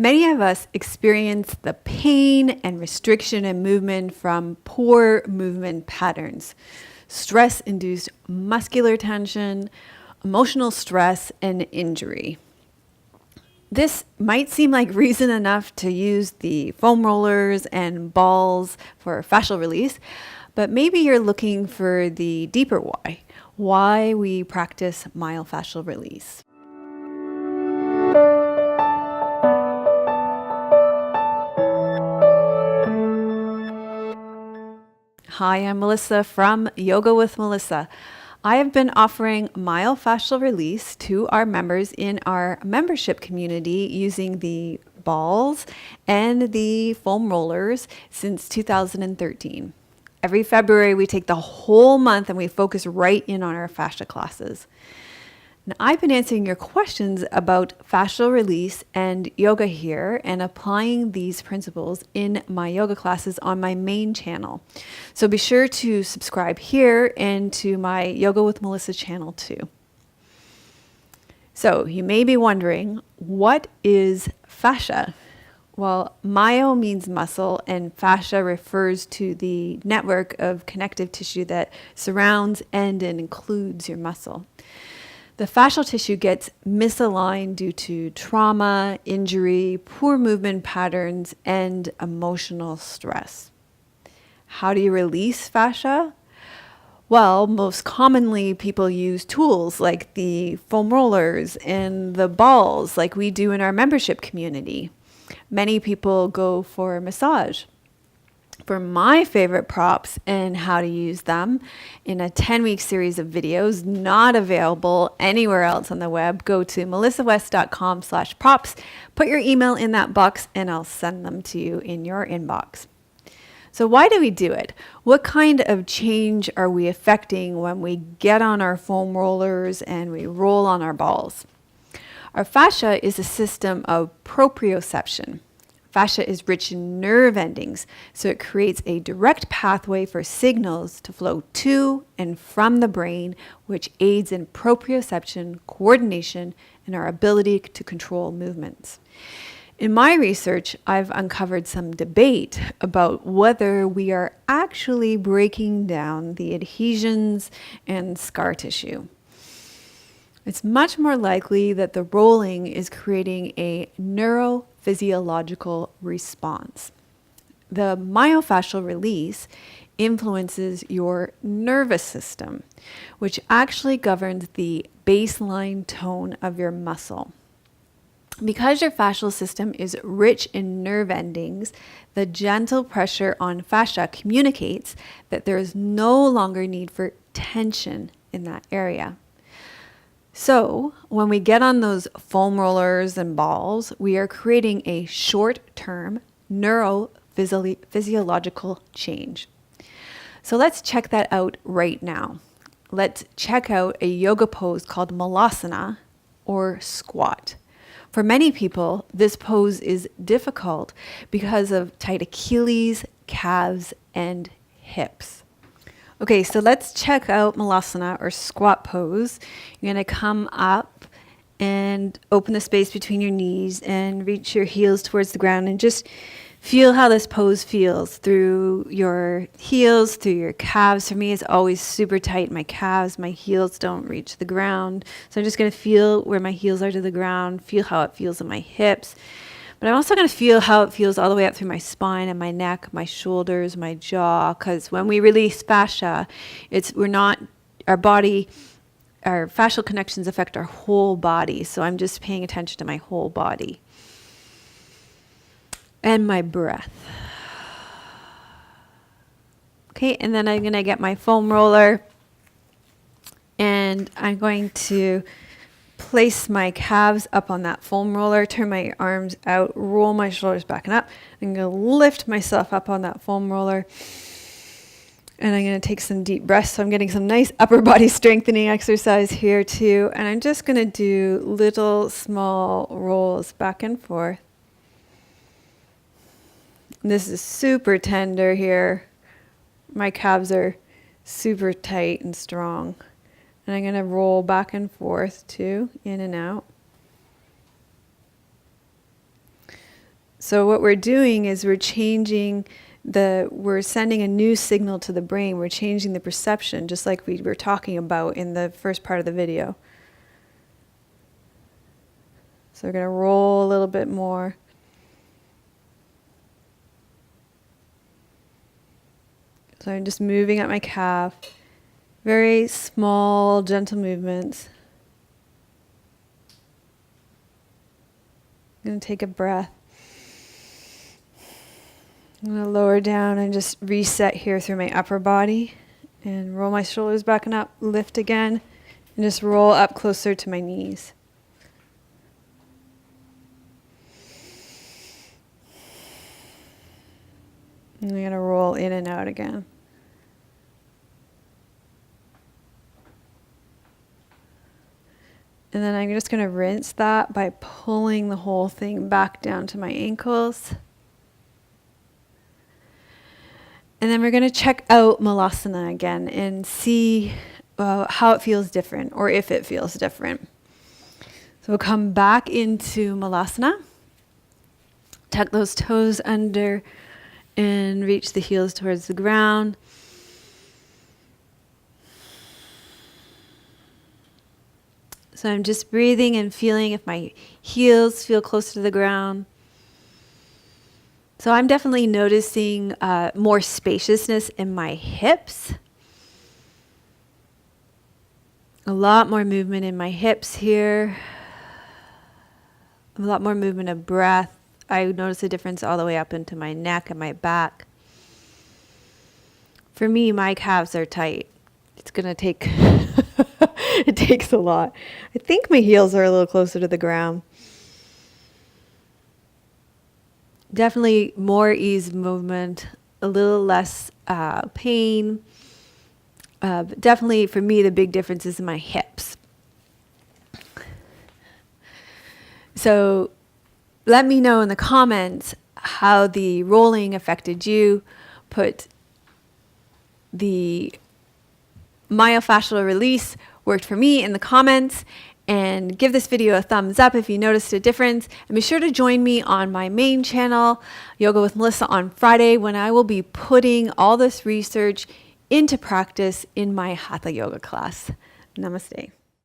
Many of us experience the pain and restriction in movement from poor movement patterns, stress-induced muscular tension, emotional stress, and injury. This might seem like reason enough to use the foam rollers and balls for fascial release, but maybe you're looking for the deeper why we practice myofascial release. Hi, I'm Melissa from Yoga with Melissa. I have been offering myofascial release to our members in our membership community using the balls and the foam rollers since 2013. Every February, we take the whole month and we focus right in on our fascia classes. Now, I've been answering your questions about fascial release and yoga here and applying these principles in my yoga classes on my main channel. So be sure to subscribe here and to my Yoga with Melissa channel too. So you may be wondering, what is fascia? Well, myo means muscle and fascia refers to the network of connective tissue that surrounds and includes your muscle. The fascial tissue gets misaligned due to trauma, injury, poor movement patterns, and emotional stress. How do you release fascia? Well, most commonly people use tools like the foam rollers and the balls like we do in our membership community. Many people go for massage. For my favorite props and how to use them in a 10-week series of videos not available anywhere else on the web, go to melissawest.com/props, put your email in that box, and I'll send them to you in your inbox. So why do we do it? What kind of change are we affecting when we get on our foam rollers and we roll on our balls? Our fascia is a system of proprioception. Fascia is rich in nerve endings, so it creates a direct pathway for signals to flow to and from the brain, which aids in proprioception, coordination, and our ability to control movements. In my research, I've uncovered some debate about whether we are actually breaking down the adhesions and scar tissue. It's much more likely that the rolling is creating a neurophysiological response. The myofascial release influences your nervous system, which actually governs the baseline tone of your muscle. Because your fascial system is rich in nerve endings, the gentle pressure on fascia communicates that there is no longer need for tension in that area. So when we get on those foam rollers and balls, we are creating a short-term neurophysiological change. So let's check that out right now. Let's check out a yoga pose called Malasana or squat. For many people, this pose is difficult because of tight Achilles, calves, and hips. Okay, so let's check out Malasana or squat pose. You're going to come up and open the space between your knees and reach your heels towards the ground and just feel how this pose feels through your heels, through your calves. For me, it's always super tight in my calves. My heels don't reach the ground. So I'm just going to feel where my heels are to the ground, feel how it feels in my hips. But I'm also going to feel how it feels all the way up through my spine and my neck, my shoulders, my jaw. Because when we release fascia, our fascial connections affect our whole body. So I'm just paying attention to my whole body. And my breath. Okay, and then I'm going to get my foam roller. And I'm going to place my calves up on that foam roller, turn my arms out, roll my shoulders back and up. I'm going to lift myself up on that foam roller. And I'm going to take some deep breaths. So I'm getting some nice upper body strengthening exercise here too. And I'm just going to do little small rolls back and forth. This is super tender here. My calves are super tight and strong. And I'm going to roll back and forth too, in and out. So what we're doing is we're sending a new signal to the brain. We're changing the perception, just like we were talking about in the first part of the video. So we're going to roll a little bit more. So I'm just moving up my calf. Very small, gentle movements. I'm going to take a breath. I'm going to lower down and just reset here through my upper body and roll my shoulders back and up, lift again, and just roll up closer to my knees. And I'm going to roll in and out again. And then I'm just going to rinse that by pulling the whole thing back down to my ankles. And then we're going to check out Malasana again and see how it feels different, or if it feels different. So we'll come back into Malasana. Tuck those toes under and reach the heels towards the ground. So I'm just breathing and feeling if my heels feel close to the ground. So I'm definitely noticing more spaciousness in my hips. A lot more movement in my hips here. A lot more movement of breath. I notice a difference all the way up into my neck and my back. For me, my calves are tight. It's going to take, it takes a lot. I think my heels are a little closer to the ground. Definitely more ease movement, a little less pain. But definitely for me, the big difference is in my hips. So let me know in the comments how the rolling affected you. Put the myofascial release worked for me in the comments, and give this video a thumbs up if you noticed a difference. And be sure to join me on my main channel, Yoga with Melissa, on Friday, when I will be putting all this research into practice in my Hatha yoga class. Namaste.